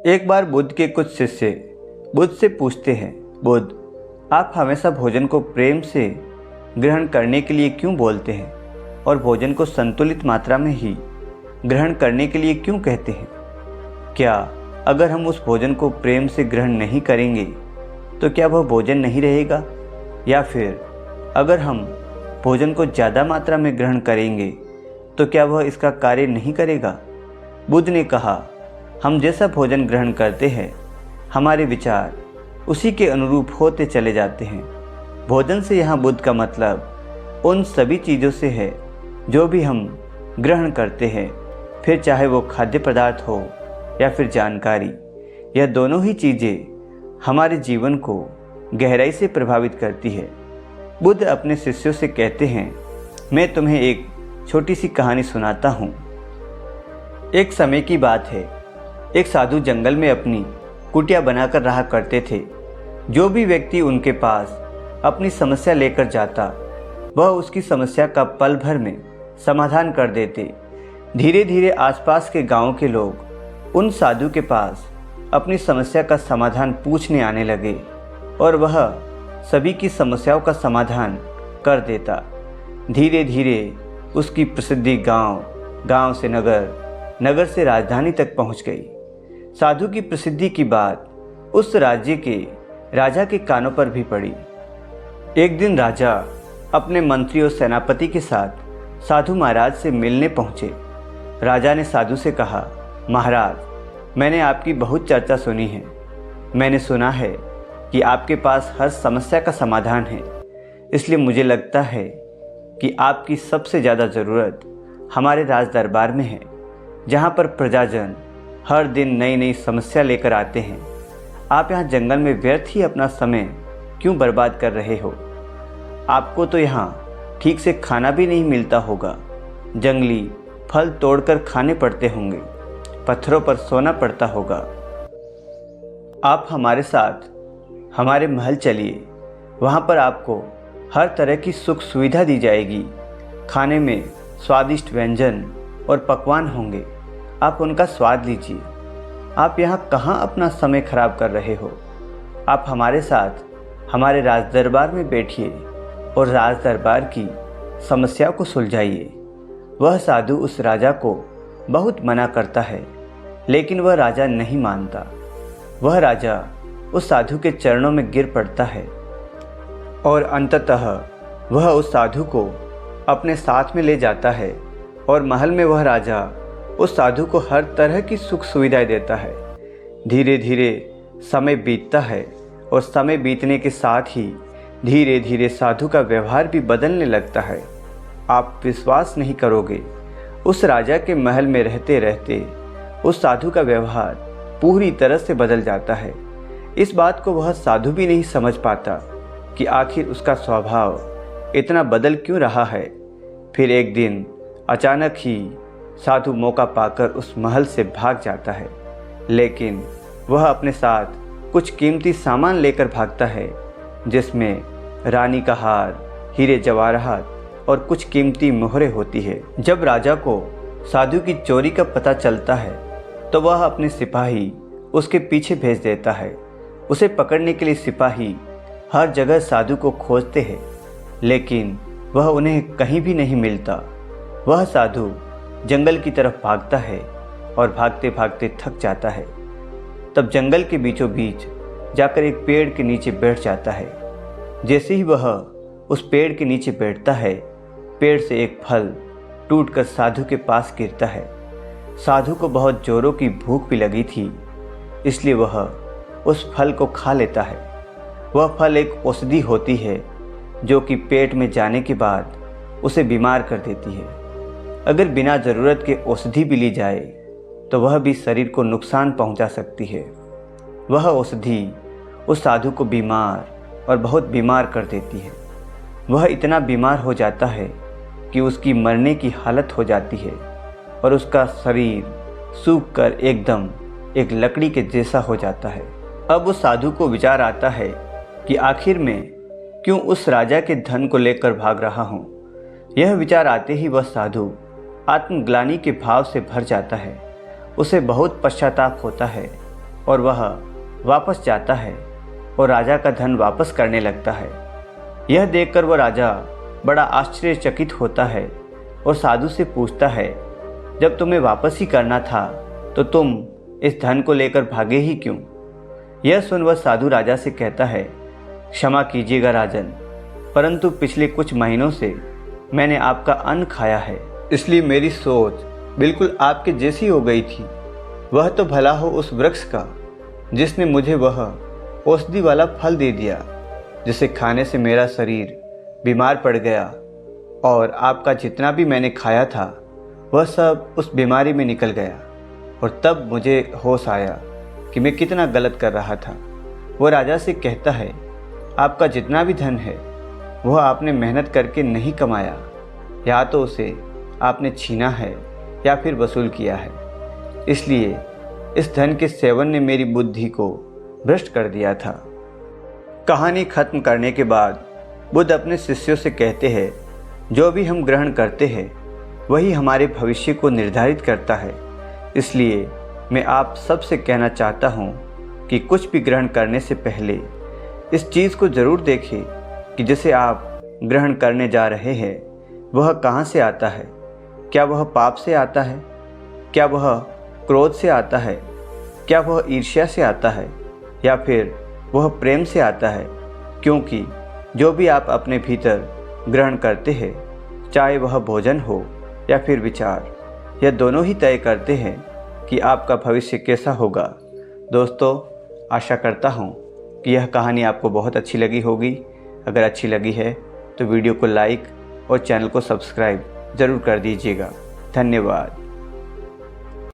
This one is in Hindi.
एक बार बुद्ध के कुछ शिष्य बुद्ध से पूछते हैं, बुद्ध, आप हमेशा भोजन को प्रेम से ग्रहण करने के लिए क्यों बोलते हैं और भोजन को संतुलित मात्रा में ही ग्रहण करने के लिए क्यों कहते हैं? क्या अगर हम उस भोजन को प्रेम से ग्रहण नहीं करेंगे तो क्या वह भोजन नहीं रहेगा, या फिर अगर हम भोजन को ज़्यादा मात्रा में ग्रहण करेंगे तो क्या वह इसका कार्य नहीं करेगा? बुद्ध ने कहा, हम जैसा भोजन ग्रहण करते हैं हमारे विचार उसी के अनुरूप होते चले जाते हैं। भोजन से यहाँ बुद्ध का मतलब उन सभी चीज़ों से है जो भी हम ग्रहण करते हैं, फिर चाहे वो खाद्य पदार्थ हो या फिर जानकारी। यह दोनों ही चीज़ें हमारे जीवन को गहराई से प्रभावित करती है। बुद्ध अपने शिष्यों से कहते हैं, मैं तुम्हें एक छोटी सी कहानी सुनाता हूँ। एक समय की बात है, एक साधु जंगल में अपनी कुटिया बनाकर रहा करते थे। जो भी व्यक्ति उनके पास अपनी समस्या लेकर जाता वह उसकी समस्या का पल भर में समाधान कर देते। धीरे धीरे आसपास के गांव के लोग उन साधु के पास अपनी समस्या का समाधान पूछने आने लगे और वह सभी की समस्याओं का समाधान कर देता। धीरे धीरे उसकी प्रसिद्धि गांव से नगर, नगर से राजधानी तक पहुंच गई। साधु की प्रसिद्धि की बात उस राज्य के राजा के कानों पर भी पड़ी। एक दिन राजा अपने मंत्री और सेनापति के साथ साधु महाराज से मिलने पहुंचे। राजा ने साधु से कहा, महाराज, मैंने आपकी बहुत चर्चा सुनी है। मैंने सुना है कि आपके पास हर समस्या का समाधान है, इसलिए मुझे लगता है कि आपकी सबसे ज़्यादा ज़रूरत हमारे राज दरबार में है, जहाँ पर प्रजाजन हर दिन नई नई समस्या लेकर आते हैं। आप यहाँ जंगल में व्यर्थ ही अपना समय क्यों बर्बाद कर रहे हो? आपको तो यहाँ ठीक से खाना भी नहीं मिलता होगा। जंगली फल तोड़कर खाने पड़ते होंगे, पत्थरों पर सोना पड़ता होगा। आप हमारे साथ हमारे महल चलिए, वहाँ पर आपको हर तरह की सुख सुविधा दी जाएगी। खाने में स्वादिष्ट व्यंजन और पकवान होंगे, आप उनका स्वाद लीजिए। आप यहाँ कहाँ अपना समय खराब कर रहे हो? आप हमारे साथ हमारे राज दरबार में बैठिए और राज दरबार की समस्याओं को सुलझाइए। वह साधु उस राजा को बहुत मना करता है, लेकिन वह राजा नहीं मानता। वह राजा उस साधु के चरणों में गिर पड़ता है और अंततः वह उस साधु को अपने साथ में ले जाता है और महल में वह राजा उस साधु को हर तरह की सुख सुविधाएं देता है। धीरे धीरे समय बीतता है और समय बीतने के साथ ही धीरे धीरे साधु का व्यवहार भी बदलने लगता है। आप विश्वास नहीं करोगे, उस राजा के महल में रहते रहते उस साधु का व्यवहार पूरी तरह से बदल जाता है। इस बात को वह साधु भी नहीं समझ पाता कि आखिर उसका स्वभाव इतना बदल क्यों रहा है। फिर एक दिन अचानक ही साधु मौका पाकर उस महल से भाग जाता है, लेकिन वह अपने साथ कुछ कीमती सामान लेकर भागता है, जिसमें रानी का हार, हीरे जवाहरात और कुछ कीमती मोहरें होती है। जब राजा को साधु की चोरी का पता चलता है तो वह अपने सिपाही उसके पीछे भेज देता है। उसे पकड़ने के लिए सिपाही हर जगह साधु को खोजते हैं, लेकिन वह उन्हें कहीं भी नहीं मिलता। वह साधु जंगल की तरफ भागता है और भागते भागते थक जाता है। तब जंगल के बीचों बीच जाकर एक पेड़ के नीचे बैठ जाता है। जैसे ही वह उस पेड़ के नीचे बैठता है, पेड़ से एक फल टूटकर साधु के पास गिरता है। साधु को बहुत जोरों की भूख भी लगी थी, इसलिए वह उस फल को खा लेता है। वह फल एक औषधि होती है जो कि पेट में जाने के बाद उसे बीमार कर देती है। अगर बिना ज़रूरत के औषधि भी ली जाए तो वह भी शरीर को नुकसान पहुंचा सकती है। वह औषधि उस साधु को बीमार और बहुत बीमार कर देती है। वह इतना बीमार हो जाता है कि उसकी मरने की हालत हो जाती है और उसका शरीर सूख कर एकदम एक लकड़ी के जैसा हो जाता है। अब उस साधु को विचार आता है कि आखिर मैं क्यों उस राजा के धन को लेकर भाग रहा हूँ। यह विचार आते ही वह साधु आत्मग्लानि के भाव से भर जाता है। उसे बहुत पश्चाताप होता है और वह वापस जाता है और राजा का धन वापस करने लगता है। यह देखकर वह राजा बड़ा आश्चर्यचकित होता है और साधु से पूछता है, जब तुम्हें वापस ही करना था तो तुम इस धन को लेकर भागे ही क्यों? यह सुन वह साधु राजा से कहता है, क्षमा कीजिएगा राजन, परंतु पिछले कुछ महीनों से मैंने आपका अन्न खाया है, इसलिए मेरी सोच बिल्कुल आपके जैसी हो गई थी। वह तो भला हो उस वृक्ष का जिसने मुझे वह औषधि वाला फल दे दिया, जिसे खाने से मेरा शरीर बीमार पड़ गया और आपका जितना भी मैंने खाया था वह सब उस बीमारी में निकल गया। और तब मुझे होश आया कि मैं कितना गलत कर रहा था। वो राजा से कहता है, आपका जितना भी धन है वह आपने मेहनत करके नहीं कमाया, या तो उसे आपने छीना है या फिर वसूल किया है। इसलिए इस धन के सेवन ने मेरी बुद्धि को भ्रष्ट कर दिया था। कहानी खत्म करने के बाद बुद्ध अपने शिष्यों से कहते हैं, जो भी हम ग्रहण करते हैं वही हमारे भविष्य को निर्धारित करता है। इसलिए मैं आप सबसे कहना चाहता हूँ कि कुछ भी ग्रहण करने से पहले इस चीज़ को ज़रूर देखें कि जिसे आप ग्रहण करने जा रहे हैं वह कहाँ से आता है। क्या वह पाप से आता है? क्या वह क्रोध से आता है? क्या वह ईर्ष्या से आता है? या फिर वह प्रेम से आता है? क्योंकि जो भी आप अपने भीतर ग्रहण करते हैं, चाहे वह भोजन हो या फिर विचार, यह दोनों ही तय करते हैं कि आपका भविष्य कैसा होगा। दोस्तों, आशा करता हूँ कि यह कहानी आपको बहुत अच्छी लगी होगी। अगर अच्छी लगी है तो वीडियो को लाइक और चैनल को सब्सक्राइब ज़रूर कर दीजिएगा। धन्यवाद।